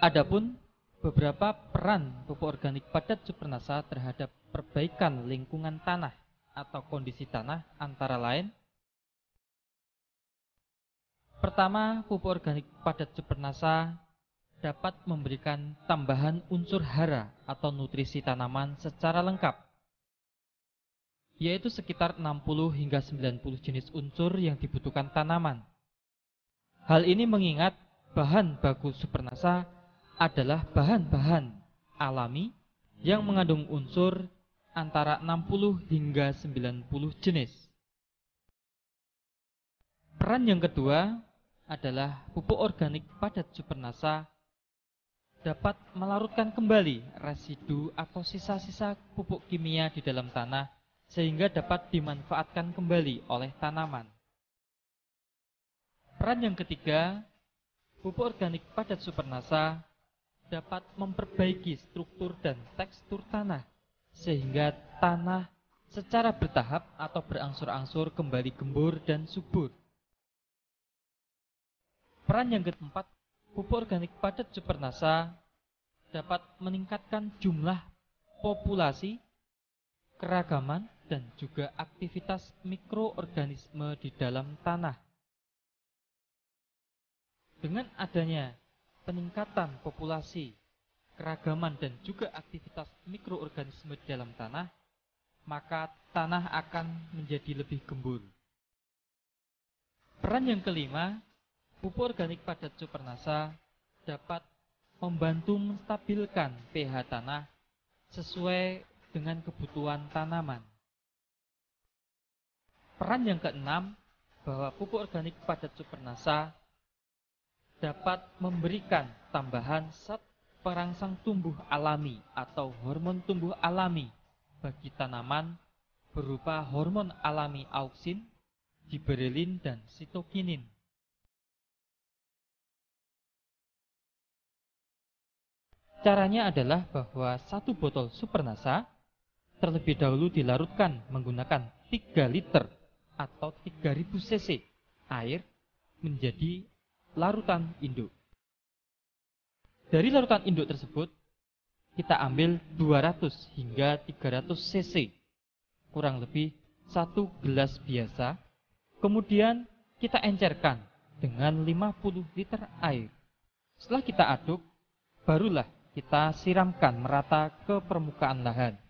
Adapun beberapa peran pupuk organik padat Supernasa terhadap perbaikan lingkungan tanah atau kondisi tanah antara lain: pertama, pupuk organik padat Supernasa dapat memberikan tambahan unsur hara atau nutrisi tanaman secara lengkap, yaitu sekitar 60 hingga 90 jenis unsur yang dibutuhkan tanaman. Hal ini mengingat bahan baku Supernasa adalah bahan-bahan alami yang mengandung unsur antara 60 hingga 90 jenis. Peran yang kedua adalah pupuk organik padat Supernasa dapat melarutkan kembali residu atau sisa-sisa pupuk kimia di dalam tanah sehingga dapat dimanfaatkan kembali oleh tanaman. Peran yang ketiga, pupuk organik padat Supernasa dapat memperbaiki struktur dan tekstur tanah sehingga tanah secara bertahap atau berangsur-angsur kembali gembur dan subur. Peran yang keempat, pupuk organik padat Supernasa dapat meningkatkan jumlah populasi, keragaman, dan juga aktivitas mikroorganisme di dalam tanah. Dengan adanya peningkatan populasi, keragaman, dan juga aktivitas mikroorganisme di dalam tanah, maka tanah akan menjadi lebih gembur. Peran yang kelima, pupuk organik padat Supernasa dapat membantu menstabilkan pH tanah sesuai dengan kebutuhan tanaman. Peran yang keenam, bahwa pupuk organik padat Supernasa dapat memberikan tambahan zat perangsang tumbuh alami atau hormon tumbuh alami bagi tanaman berupa hormon alami auksin, giberelin, dan sitokinin. Caranya adalah bahwa satu botol Supernasa terlebih dahulu dilarutkan menggunakan 3 liter atau 3000 cc air menjadi larutan induk. Dari larutan induk tersebut, kita ambil 200 hingga 300 cc, kurang lebih 1 gelas biasa. Kemudian kita encerkan dengan 50 liter air. Setelah kita aduk, barulah kita siramkan merata ke permukaan lahan.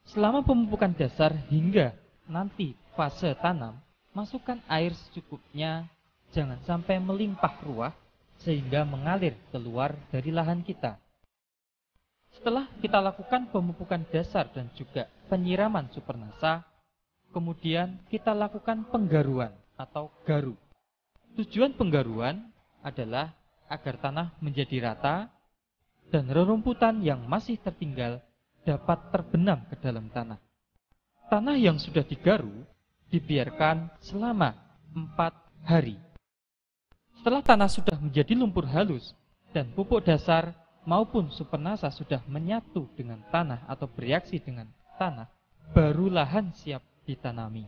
Selama pemupukan dasar hingga nanti fase tanam, masukkan air secukupnya. Jangan sampai melimpah ruah sehingga mengalir keluar dari lahan kita. Setelah kita lakukan pemupukan dasar dan juga penyiraman Supernasa, kemudian kita lakukan penggaruan atau garu. Tujuan penggaruan adalah agar tanah menjadi rata dan rerumputan yang masih tertinggal dapat terbenam ke dalam tanah. Tanah yang sudah digaru dibiarkan selama 4 hari. Setelah tanah sudah menjadi lumpur halus dan pupuk dasar maupun Supernasa sudah menyatu dengan tanah atau bereaksi dengan tanah, baru lahan siap ditanami.